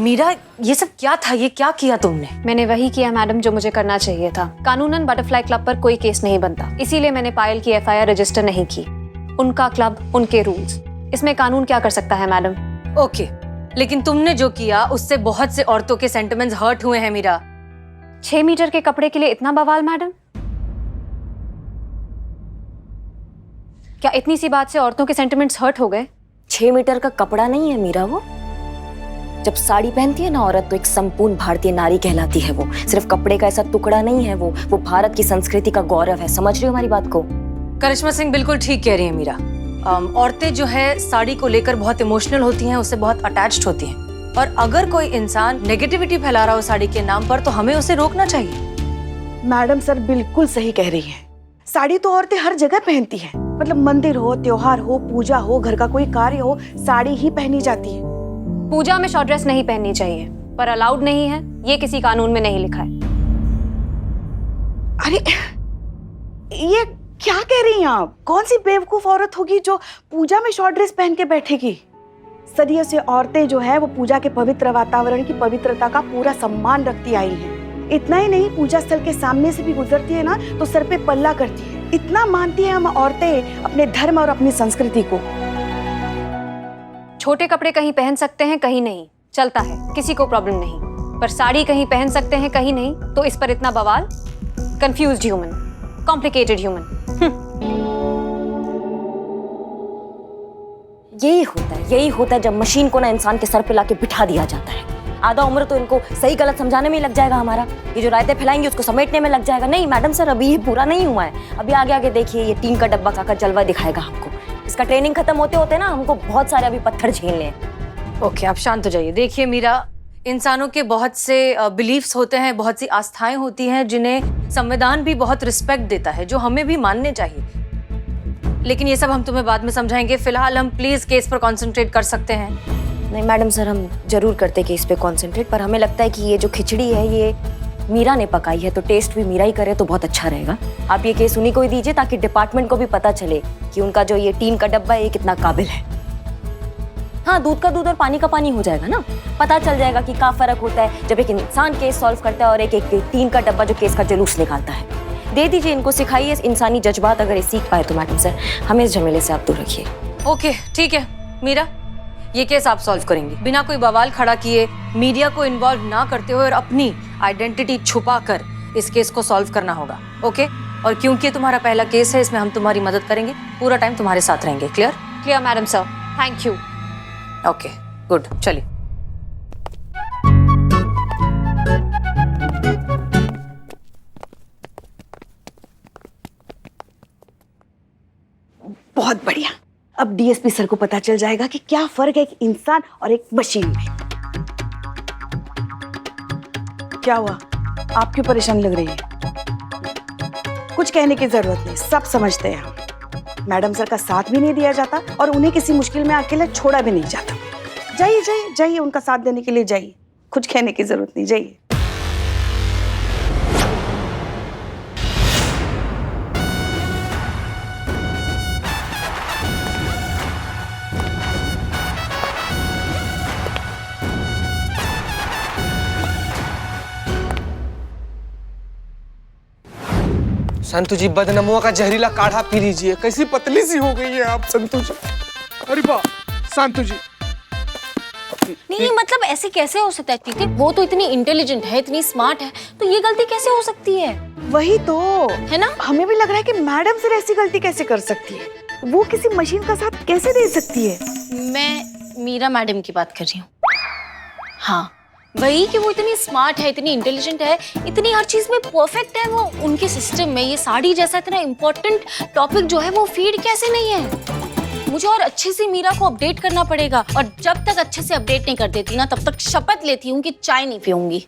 मीरा, ये सब क्या था? ये क्या किया तुमने? मैंने वही किया मैडम जो मुझे करना चाहिए था। कानूनन बटरफ्लाई क्लब पर कोई केस नहीं बनता, इसीलिए मैंने पायल की एफआईआर रजिस्टर नहीं की। उनका क्लब, उनके रूल्स, इसमें कानून क्या कर सकता है मैडम? ओके, लेकिन तुमने जो किया उससे बहुत से औरतों के सेंटिमेंट्स हर्ट हुए हैं मीरा। 6 मीटर के कपड़े के लिए इतना बवाल मैडम? क्या इतनी सी बात से औरतों के सेंटिमेंट्स हर्ट हो गए? 6 मीटर का कपड़ा नहीं है मीरा वो। जब साड़ी पहनती है ना औरत तो एक संपूर्ण भारतीय नारी कहलाती है वो। सिर्फ कपड़े का ऐसा टुकड़ा नहीं है वो भारत की संस्कृति का गौरव है। समझ रही हो हमारी बात को? करिश्मा सिंह बिल्कुल ठीक कह रही है मीरा। औरतें जो है साड़ी को लेकर बहुत इमोशनल होती हैं, उससे बहुत अटैच्ड होती हैं, और अगर कोई इंसान नेगेटिविटी फैला रहा हो साड़ी के नाम पर तो हमें उसे रोकना चाहिए। मैडम सर बिल्कुल सही कह रही हैं। साड़ी तो औरतें हर जगह पहनती हैं, मतलब मंदिर हो, त्योहार हो, पूजा हो, घर का कोई कार्य हो, साड़ी ही पहनी जाती है। पूजा में शॉर्ट ड्रेस नहीं पहननी चाहिए, पर अलाउड नहीं है, ये किसी कानून में नहीं लिखा है। अरे ये क्या कह रही हैं आप? कौन सी बेवकूफ औरत होगी जो पूजा में शॉर्ट ड्रेस पहन के बैठेगी? सदियों से औरतें जो है वो पूजा के पवित्र वातावरण की पवित्रता का पूरा सम्मान रखती आई हैं। इतना ही नहीं, पूजा स्थल के सामने से भी गुजरती है ना तो सर पे पल्ला करती है। इतना मानती है हम औरतें अपने धर्म और अपनी संस्कृति को। छोटे कपड़े कहीं पहन सकते हैं, कहीं नहीं, चलता है, किसी को प्रॉब्लम नहीं, पर साड़ी कहीं पहन सकते हैं, कहीं नहीं, तो इस पर इतना बवाल? Confused human, complicated human. यही होता है जब मशीन को ना इंसान के सर पे लाके बिठा दिया जाता है। आधा उम्र तो इनको सही गलत समझाने में ही लग जाएगा हमारा। ये जो रायते फैलाएंगे उसको समेटने में लग जाएगा। नहीं मैडम सर, अभी ये पूरा नहीं हुआ है। अभी आगे आगे देखिए, ये टीम का डब्बा काका जलवा दिखाएगा हमको। इसका ट्रेनिंग खत्म होते होते ना हमको बहुत सारे अभी पत्थर झेलने हैं। ओके, आप शांत हो जाइए। देखिए मीरा, इंसानों के बहुत से बिलीफ्स होते हैं, बहुत सी आस्थाएं होती हैं जिन्हें संविधान भी बहुत रिस्पेक्ट देता है, जो हमें भी मानने चाहिए। लेकिन ये सब हम तुम्हें बाद में समझाएंगे। फिलहाल हम प्लीज केस पर कॉन्सेंट्रेट कर सकते हैं। नहीं मैडम सर, हम जरूर करते केस पे कॉन्सेंट्रेट, पर हमें लगता है कि ये जो खिचड़ी है ये मीरा ने पकाई है, तो टेस्ट भी मीरा ही करे तो बहुत अच्छा रहेगा। आप ये केस उन्हीं को ही दीजिए ताकि डिपार्टमेंट को भी पता चले कि उनका जो ये टीम का डब्बा है ये कितना काबिल है। हाँ, दूध का दूध और पानी का पानी हो जाएगा ना। पता चल जाएगा कि क्या फर्क होता है जब एक इंसान केस सॉल्व करता है और एक टीम का डब्बा जो केस का जुलूस निकालता है। दे दीजिए इनको, सिखाइए इंसानी जज्बात। अगर ये सीख पाए तो मैडम सर हमें इस झमेले से आप दूर रखिए। ओके ठीक है मीरा, ये केस आप सॉल्व करेंगे बिना कोई बवाल खड़ा किए, मीडिया को इन्वॉल्व ना करते हुए और अपनी आइडेंटिटी छुपा कर इस केस को सॉल्व करना होगा। ओके, और क्योंकि तुम्हारा पहला केस है इसमें हम तुम्हारी मदद करेंगे, पूरा टाइम तुम्हारे साथ रहेंगे। Clear? Clear madam sir, thank you. Okay good, चलिए। बहुत बढ़िया। अब डीएसपी सर को पता चल जाएगा कि क्या फर्क है एक इंसान और एक मशीन में। क्या हुआ? आप क्यों परेशान लग रही है? कुछ कहने की जरूरत नहीं, सब समझते हैं हम। मैडम सर का साथ भी नहीं दिया जाता और उन्हें किसी मुश्किल में अकेले छोड़ा भी नहीं जाता। जाइए जाइए जाइए, उनका साथ देने के लिए जाइए। कुछ कहने की जरूरत नहीं, जाइए। संतु जी, बदनमुआ का जहरीला काढ़ा पी लीजिए। कैसी पतली सी हो गई है आप संतु जी। अरे वाह संतु जी। नहीं मतलब ऐसे कैसे हो सकता है? ठीक है, वो तो इतनी इंटेलिजेंट है, इतनी स्मार्ट है, तो ये गलती कैसे हो सकती है? वही तो है ना, हमें भी लग रहा है कि मैडम सर ऐसी गलती कैसे कर सकती है। वो किसी मशीन का साथ कैसे दे सकती है? मैं मीरा मैडम की बात कर रही हूँ। हाँ, वही कि वो इतनी स्मार्ट है, इतनी इंटेलिजेंट है, इतनी हर चीज में परफेक्ट है। वो उनके सिस्टम में ये साड़ी जैसा इतना इम्पोर्टेंट टॉपिक जो है वो फीड कैसे नहीं है? मुझे और अच्छे से मीरा को अपडेट करना पड़ेगा, और जब तक अच्छे से अपडेट नहीं कर देती ना तब तक शपथ लेती हूँ कि चाय नहीं पीऊंगी।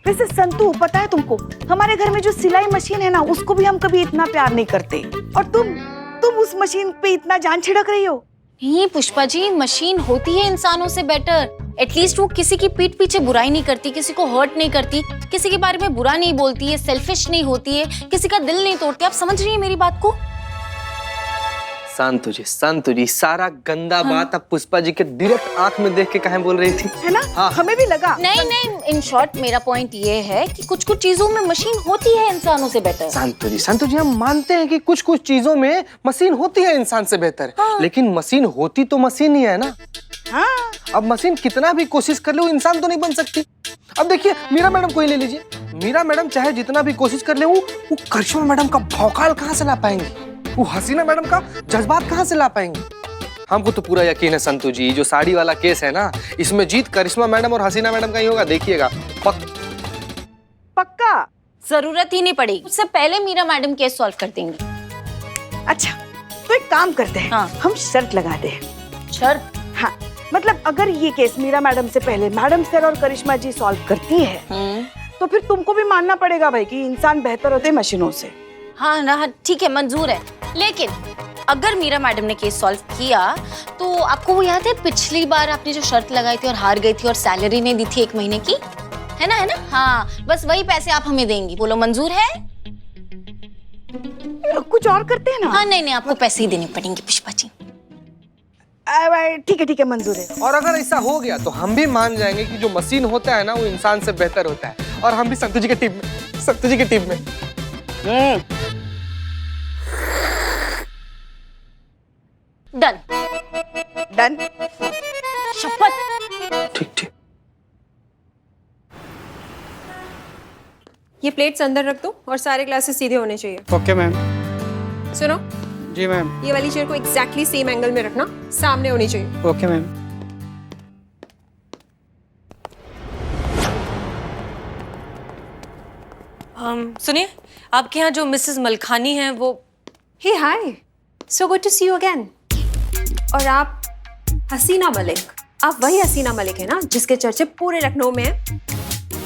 वैसे संतु, पता है तुमको, हमारे घर में जो सिलाई मशीन है ना उसको भी हम कभी इतना प्यार नहीं करते, और तुम उस मशीन पे इतना जान छिड़क रही हो। नहीं पुष्पा जी, मशीन होती है इंसानों से बेटर। एटलीस्ट वो किसी की पीठ पीछे बुराई नहीं करती, किसी को हर्ट नहीं करती, किसी के बारे में बुरा नहीं बोलती है, सेल्फिश नहीं होती है, किसी का दिल नहीं तोड़ती। आप समझ रही है मेरी बात को? संतु जी सारा गंदा बात अब पुष्पा जी के डायरेक्ट आंख में देख के कहीं बोल रही थी, है ना? हाँ। हमें भी लगा। नहीं, इन शॉर्ट मेरा पॉइंट ये है कि कुछ कुछ चीजों में मशीन होती है इंसानों से बेहतर। संतु जी हम मानते हैं कि कुछ कुछ चीजों में मशीन होती है इंसान से बेहतर, लेकिन मशीन होती तो मशीन ही है ना। हाँ। अब मशीन कितना भी कोशिश कर ले वो इंसान तो नहीं बन सकती। अब देखिए मीरा मैडम को ही ले लीजिए, मीरा मैडम चाहे जितना भी कोशिश कर ले वो करिश्मा मैडम का भौकाल कहाँ से ला पाएंगे, वो हसीना मैडम का जज्बात कहाँ से ला पाएंगे। हमको तो पूरा यकीन है संतु जी, जो साड़ी वाला केस है ना, इसमें जीत करिश्मा मैडम और हसीना मैडम का ही होगा, देखिएगा। पक्का? जरूरत ही नहीं पड़ेगी, उससे पहले मीरा मैडम केस सॉल्व कर देंगी। अच्छा तो एक काम करते हैं, हाँ। हम शर्त लगाते हैं। शर्त? हाँ, मतलब अगर ये केस मीरा मैडम से पहले मैडम सर और करिश्मा जी सॉल्व करती है तो फिर तुमको भी मानना पड़ेगा भाई कि इंसान बेहतर होते हैं मशीनों से। हाँ ना, ठीक है, मंजूर है। लेकिन अगर मीरा मैडम ने केस सॉल्व किया तो आपको वो याद है पिछली बार आपने जो शर्त लगाई थी और हार गई थी और सैलरी नहीं दी थी 1 महीने की, है ना? हाँ, बस वही पैसे आप हमें देंगी। बोलो मंजूर है? कुछ और करते हैं ना? हाँ, नहीं, आपको पैसे ही देने पड़ेंगे पुष्पा जी। ठीक है, मंजूर है। और अगर ऐसा हो गया तो हम भी मान जाएंगे कि जो मशीन होता है ना वो इंसान से बेहतर होता है, और हम भी संतु जी के टीम में। डन। शपथ। ठीक। ये प्लेट्स अंदर रख दो और सारे ग्लासेस सीधे होने चाहिए। Okay ma'am. सुनो, जी मैम। ये वाली चेयर को एग्जैक्टली सेम एंगल में रखना, सामने होनी चाहिए। Okay ma'am. सुनिए, आपके यहाँ जो मिसेस मलखानी हैं वो। Hey hi, so good to see you again. और आप हसीना मलिक, आप वही हसीना मलिक है ना जिसके चर्चे पूरे लखनऊ में है?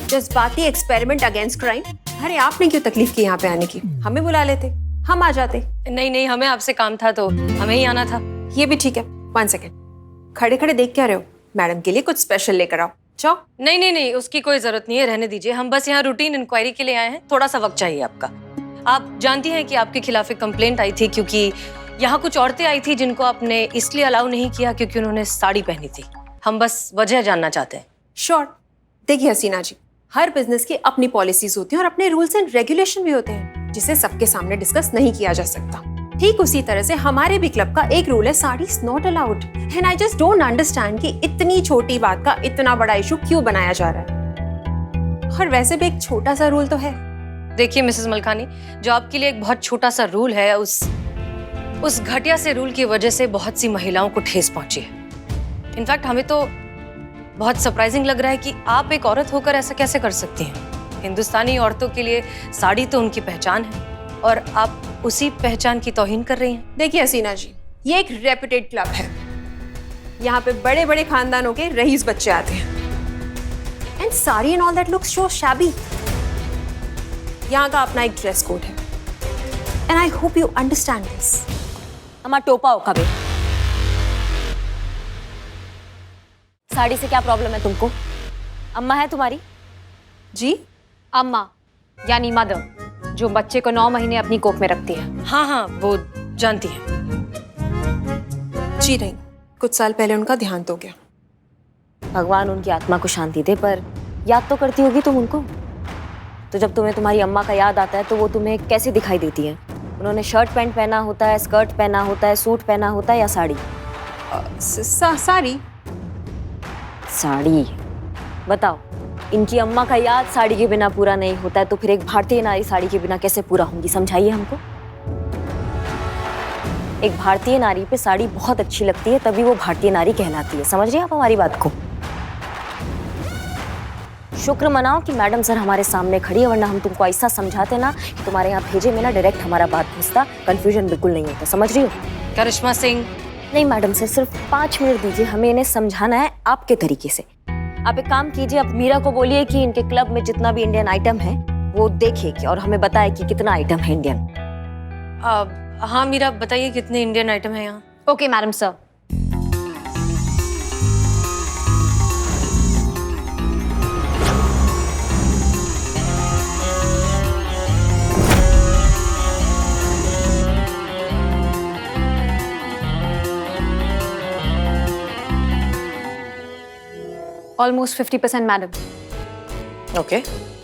जज्बाती एक्सपेरिमेंट अगेंस्ट क्राइम। अरे आपने क्यों तकलीफ की यहाँ पे आने की? हमें बुला लेते, हम आ जाते। नहीं, हमें आपसे काम था तो हमें ही आना था। ये भी ठीक है। 1 सेकेंड, खड़े खड़े देख क्या रहे हो? मैडम के लिए कुछ स्पेशल लेकर आओ। जाओ। नहीं, उसकी कोई जरूरत नहीं है, रहने दीजिए। हम बस यहाँ रूटीन इंक्वायरी के लिए आए हैं, थोड़ा सा वक्त चाहिए आपका। आप जानती हैं कि आपके खिलाफ एक कंप्लेंट आई थी क्योंकि यहाँ कुछ औरतें आई थी जिनको आपने इसलिए अलाउ नहीं किया क्योंकि उन्होंने साड़ी पहनी थी। हम बस वजह जानना चाहते हैं। श्योर। देखिए हसीना जी, हर बिजनेस की अपनी पॉलिसीज होती हैं और अपने रूल्स एंड रेगुलेशन भी होते हैं जिसे सबके सामने डिस्कस नहीं किया जा सकता। ठीक उसी तरह से हमारे भी क्लब का एक रूल है, sari is not allowed. And I just don't understand कि इतनी छोटी बात का इतना बड़ा इशू क्यों बनाया जा रहा है। और वैसे भी एक छोटा सा रूल तो है। देखिए मिसेस मलखानी, जो आपके लिए एक बहुत छोटा सा रूल है, उस घटिया से रूल की वजह से बहुत सी महिलाओं को ठेस पहुंची है। इनफैक्ट हमें तो बहुत सरप्राइजिंग लग रहा है कि आप एक औरत होकर ऐसा कैसे कर सकती हैं। हिंदुस्तानी औरतों के लिए साड़ी तो उनकी पहचान है और आप उसी पहचान की तौहीन कर रही हैं। देखिए हसीना जी, ये एक रेप्यूटेड क्लब है, यहाँ पे बड़े बड़े खानदानों के रईस बच्चे आते हैं। And sari and all that looks so shabby. यहाँ का अपना एक ड्रेस कोड है and I hope you understand this. हमारा टोपा हो कभी। साड़ी से क्या प्रॉब्लम है तुमको? अम्मा है तुम्हारी? जी? अम्मा यानी मदर, जो बच्चे को 9 महीने अपनी कोख में रखती है। हाँ, वो जानती है। जी नहीं, कुछ साल पहले उनका देहांत हो गया। भगवान उनकी आत्मा को शांति दे, पर याद तो करती होगी तुम उनको। तो जब तुम्हें तुम्हारी अम्मा का याद आता है तो वो तुम्हें कैसे दिखाई देती है? उन्होंने शर्ट पैंट पहना होता है, स्कर्ट पहना होता है, सूट पहना होता है या साड़ी? साड़ी। साड़ी। बताओ, इनकी अम्मा का याद साड़ी के बिना पूरा नहीं होता है तो फिर एक भारतीय नारी साड़ी के बिना कैसे पूरा होंगी? समझाइए हमको। एक भारतीय नारी पे साड़ी बहुत अच्छी लगती है, तभी वो भारतीय नारी कहलाती है। समझ रहे हैं आप हमारी बात को? शुक्र मनाओ कि मैडम सर हमारे सामने खड़ी है, वरना हम तुमको ऐसा समझाते ना कि तुम्हारे यहाँ भेजे में ना डायरेक्ट हमारा बात घुसता, कंफ्यूजन बिल्कुल नहीं होता। समझ रही हो? करिश्मा सिंह। नहीं मैडम सर, सिर्फ 5 मिनट दीजिए, हमें इन्हें समझाना है आपके तरीके से। आप एक काम कीजिए, आप मीरा को बोलिए कि इनके क्लब में जितना भी इंडियन आइटम है वो देखेगी और हमें बताए कि कितना आइटम है इंडियन। हाँ मीरा, बताइए कितने इंडियन आइटम है यहाँ? Okay madam sir. Almost 50% madam. Okay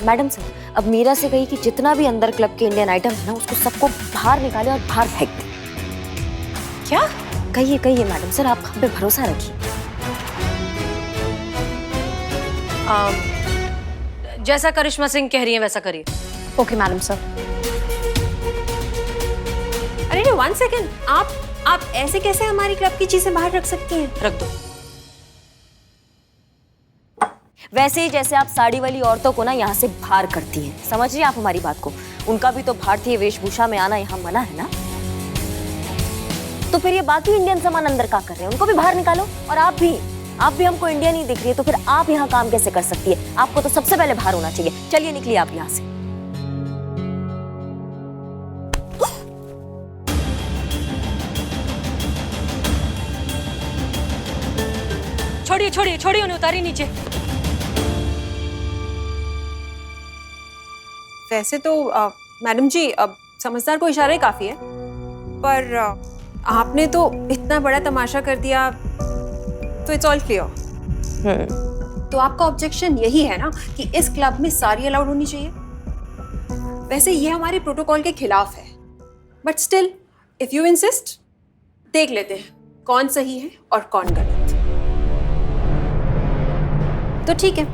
madam sir, अब मीरा से कही कि जितना भी अंदर क्लब के इंडियन आइटम है ना, उसको सबको बाहर निकाले और बाहर फेंक दे। क्या? कहिए कहिए मैडम सर, आप हम पे भरोसा रखिए। जैसा करिश्मा सिंह कह रही है वैसा करिए। Okay madam sir. अरे 1 सेकेंड, आप ऐसे कैसे हमारी क्लब की चीजें बाहर रख सकती हैं? रख दो। वैसे ही जैसे आप साड़ी वाली औरतों को ना यहाँ से बाहर करती हैं, समझिए आप हमारी बात को। उनका भी तो भारतीय वेशभूषा में आना यहाँ मना है ना, तो फिर ये बाकी इंडियन सामान अंदर का कर रहे हैं, उनको भी बाहर निकालो। और आप भी हमको इंडियन ही दिख रही है, तो फिर आप यहाँ काम कैसे कर सकती है? आपको तो सबसे पहले बाहर होना चाहिए। चलिए निकलिए आप यहाँ से। छोड़िए छोड़िए छोड़िए, उन्हें उतारिए नीचे। वैसे तो मैडम जी, अब समझदार को इशारा ही काफी है, पर आपने तो इतना बड़ा तमाशा कर दिया, तो इट्स ऑल क्लियर। तो आपका ऑब्जेक्शन यही है ना कि इस क्लब में साड़ी अलाउड होनी चाहिए? वैसे ये हमारे प्रोटोकॉल के खिलाफ है, but still if you insist, देख लेते हैं कौन सही है और कौन गलत। तो ठीक है,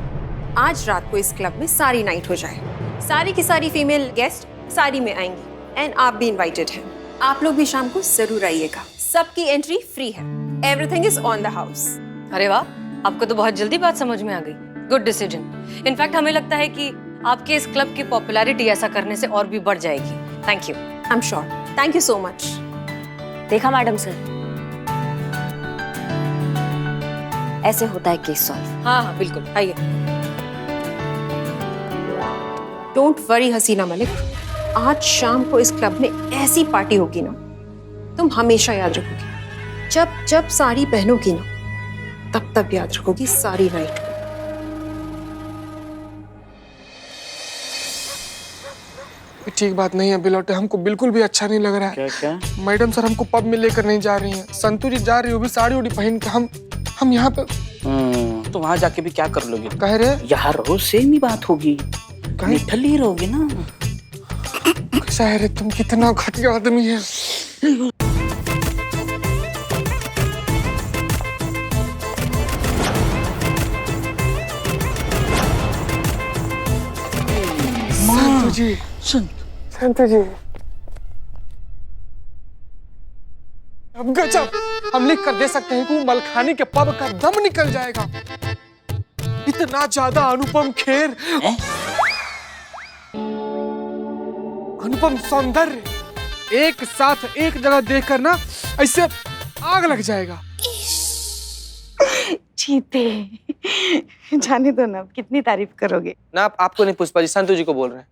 आज रात को इस क्लब में सारी नाइट हो जाए। सारी की सारी फीमेल गेस्ट साड़ी में आएंगी एंड आप भी इनवाइटेड हैं। आप लोग भी शाम को जरूर आइएगा। सबकी एंट्री फ्री है। Everything is on the house. अरे वाह, आपको तो बहुत जल्दी बात समझ में आ गई। Good decision. इनफैक्ट हमें लगता है कि आपके इस क्लब की पॉपुलैरिटी ऐसा करने से और भी बढ़ जाएगी। Thank you. I am sure. Thank you so much. देखा मैडम सर, ऐसे होता है केस सॉल्व। हाँ हाँ बिल्कुल, आइए। डोंट वरी हसीना मलिक, आज शाम को इस क्लब में ऐसी पार्टी होगी ना, तुम हमेशा याद रखोगी। जब जब साड़ी पहनोगी ना, तब तब याद रखोगी सारी नाइट को। ठीक बात नहीं है बिलोटे, हमको बिल्कुल भी अच्छा नहीं लग रहा है। क्या क्या? मैडम सर हमको पब में लेकर नहीं जा रही हैं। संतू जी जा रही हो भी साड़ी उड़ी पहन के। हम यहाँ पे तो वहाँ जाके भी क्या कर लोगे? कह रहे यहाँ रहो, सेम ही बात होगी। कहीं ठल्ली रहोगे ना। कैसा है रे तुम, कितना घटिया आदमी है। संतू जी, संतू जी, अब गजब। हम लिख कर दे सकते हैं कि वो मलखानी के पब का दम निकल जाएगा। इतना ज्यादा अनुपम खेर, अनुपम सौंदर्य, एक साथ एक जगह देखकर ना ऐसे आग लग जाएगा। चीते, जाने दो ना, कितनी तारीफ करोगे। ना आपको नहीं पुष्पा जी, संतू जी को बोल रहे हैं।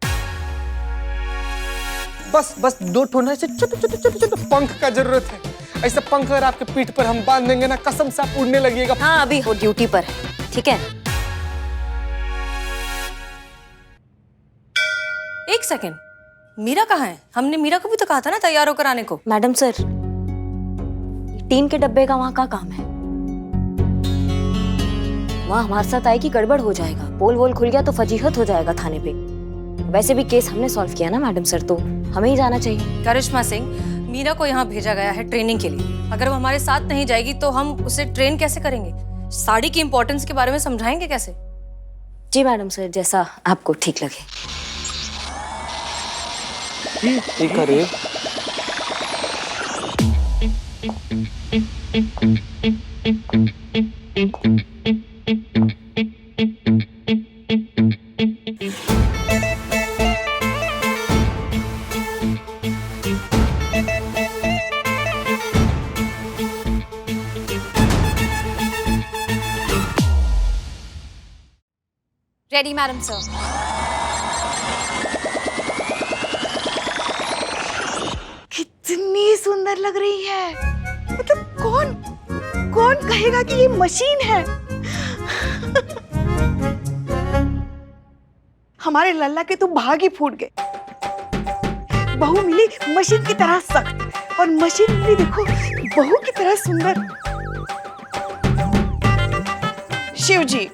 बस 2 ठोना से छोटे पंख का जरूरत है। ऐसा पंख अगर आपके पीठ पर हम बांध देंगे ना, कसम से आप उड़ने लगिएगा। हाँ, अभी वो ड्यूटी पर है, ठीक है। एक सेकेंड, मीरा कहाँ है? हमने मीरा को भी तो कहा था ना तैयार होकर आने को। मैडम सर, टीन के डब्बे का वहाँ का काम है? वहाँ हमारे साथ आएगी, गड़बड़ हो जाएगा। पोल वोल खुल गया तो फजीहत हो जाएगा थाने पे। वैसे भी केस हमने सॉल्व किया ना मैडम सर, तो हमें ही जाना चाहिए। करिश्मा सिंह, मीरा को यहाँ भेजा गया है ट्रेनिंग के लिए। अगर वो हमारे साथ नहीं जाएगी तो हम उसे ट्रेन कैसे करेंगे? साड़ी की इंपॉर्टेंस के बारे में समझाएंगे कैसे? जी मैडम सर, जैसा आपको ठीक लगे। ठीक है रे। Ready madam sir. कितनी सुंदर लग रही है। मतलब कौन कहेगा कि ये मशीन है। हमारे लल्ला के तो भाग ही फूट गए। बहू मिली मशीन की तरह सख्त, और मशीन मिली देखो बहू की तरह सुंदर। शिव जी,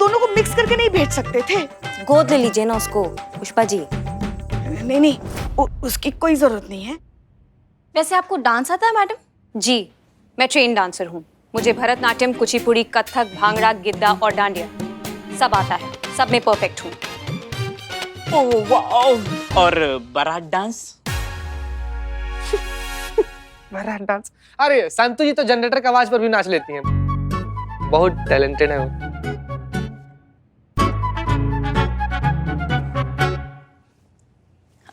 दोनों को मिक्स करके नहीं भेज सकते थे? गोद ले लीजिए ना उसको पुष्पा जी। नहीं नहीं, उसकी कोई जरूरत नहीं है। वैसे आपको डांस आता है मैडम? जी, मैं ट्रेन डांसर हूँ। मुझे भरतनाट्यम, कुचिपुड़ी, कथक, भांगड़ा, गिद्दा और डांडिया सब आता है। सब में परफेक्ट हूँ। ओह वाह। और बारात डांस? बारात डांस? अरे संतु जी तो जनरेटर की आवाज पर भी नाच लेती हैं। बहुत टैलेंटेड है वो।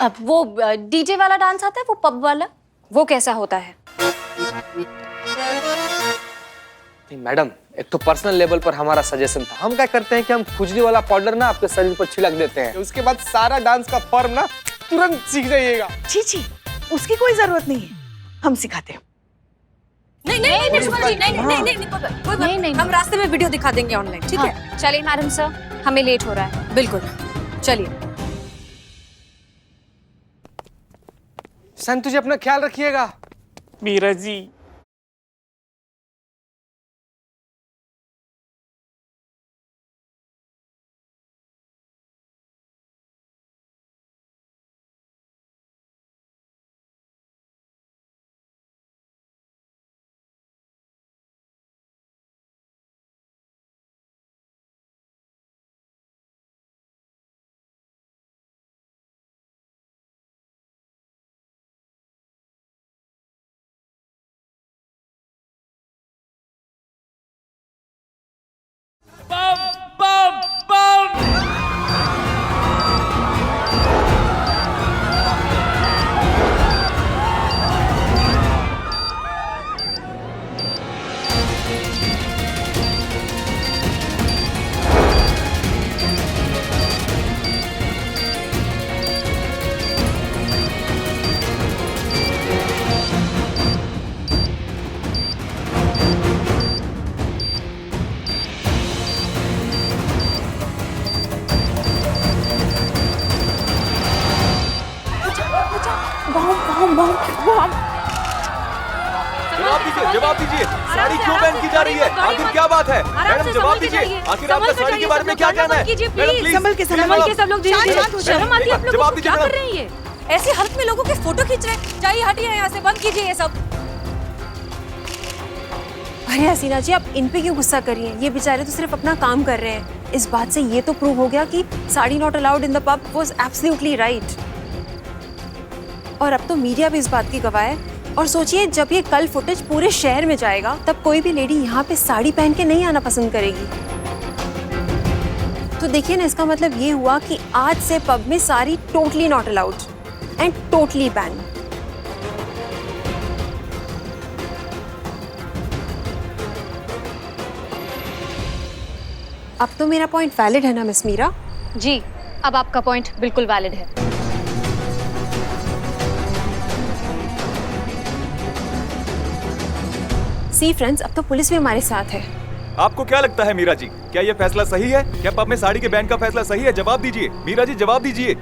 अब वो डीजे वाला डांस आता है, वो पब वाला? वो कैसा होता है? नहीं मैडम, एक तो पर्सनल लेवल पर हमारा सजेशन था। हम क्या करते हैं कि हम खुजली वाला पाउडर ना आपके शरीर पर छिड़क देते हैं, उसके बाद सारा डांस का फॉर्म ना तुरंत सीख जाइएगा। छी छी, उसकी कोई जरूरत नहीं है, हम सिखाते हैं। नहीं, हम रास्ते में वीडियो दिखा देंगे ऑनलाइन, ठीक है? हाँ, चलिए मैडम सर, हमें लेट हो रहा है। बिल्कुल, चलिए। संतु जी अपना ख्याल रखिएगा। मीरा जी। जवाब दीजिए, साड़ी क्यों बैन की जा रही है? आखिर क्या बात है? मैडम जवाब दीजिए, आखिर आपका साड़ी के बारे में क्या कहना है? मैडम प्लीज संभल के सब लोग शर्म आती है आप लोगों को? जवाब दीजिए क्या कर मैडम। रहे हैं ये? ऐसी हालत में लोगों के फोटो खींच रहे हैं। चाहिए, हटिए यहाँ से, बंद कीजिए ये सब। अरे हसीना जी, आप इन पे क्यों गुस्सा कर रही हैं? ये बेचारे तो सिर्फ अपना काम कर रहे हैं। इस बात से ये तो प्रूव हो गया कि sari not allowed in the pub was absolutely right. और अब तो मीडिया भी इस बात की गवाह है। और सोचिए, जब ये कल फुटेज पूरे शहर में जाएगा, तब कोई भी लेडी यहाँ पे साड़ी पहन के नहीं आना पसंद करेगी। तो देखिए ना, इसका मतलब ये हुआ कि आज से पब में sari totally not allowed and totally ban. अब तो मेरा पॉइंट वैलिड है ना मिस मीरा? जी, अब आपका पॉइंट बिल्कुल वैलिड है। सी फ्रेंड्स, अब तो पुलिस भी हमारे साथ है। आपको क्या लगता है मीरा जी, क्या ये फैसला सही है? क्या पब में साड़ी के बैन का फैसला सही है? जवाब दीजिए मीरा जी, जवाब दीजिए।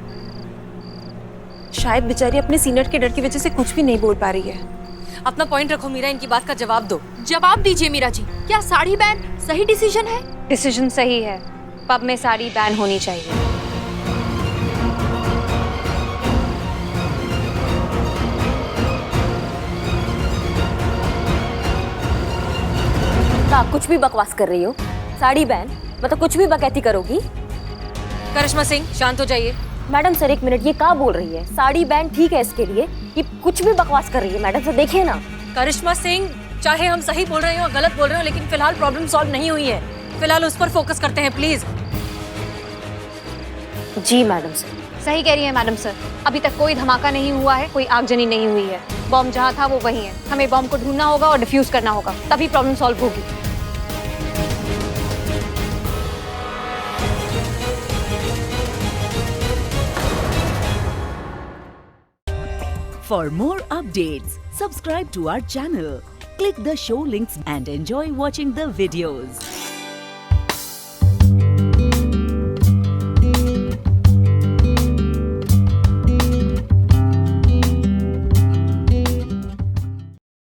शायद बेचारी अपने सीनियर के डर की वजह से कुछ भी नहीं बोल पा रही है। अपना पॉइंट रखो मीरा, इनकी बात का जवाब दो। जवाब दीजिए मीरा जी, क्या साड़ी बैन सही डिसीजन है? डिसीजन सही है। पब में साड़ी बैन होनी चाहिए। आप कुछ भी बकवास कर रही हो। साड़ी बैन मतलब कुछ भी बकैती करोगी? करिश्मा सिंह, शांत हो जाइए। मैडम सर एक मिनट, ये क्या बोल रही है? साड़ी बैन ठीक है इसके लिए, ये कुछ भी बकवास कर रही है। मैडम सर देखिए ना। करिश्मा सिंह, चाहे हम सही बोल रहे हो गलत बोल रहे हो, लेकिन फिलहाल प्रॉब्लम सॉल्व नहीं हुई है। फिलहाल उस पर फोकस करते हैं प्लीज। Ji madam sir. सही कह रही है मैडम सर। अभी तक कोई धमाका नहीं हुआ है, कोई आगजनी नहीं हुई है। बॉम्ब जहाँ था वो वहीं है। हमें बॉम्ब को ढूंढना होगा और डिफ्यूज करना होगा, तभी प्रॉब्लम सॉल्व होगी। For more updates, subscribe to our channel, click the show links and enjoy watching the videos.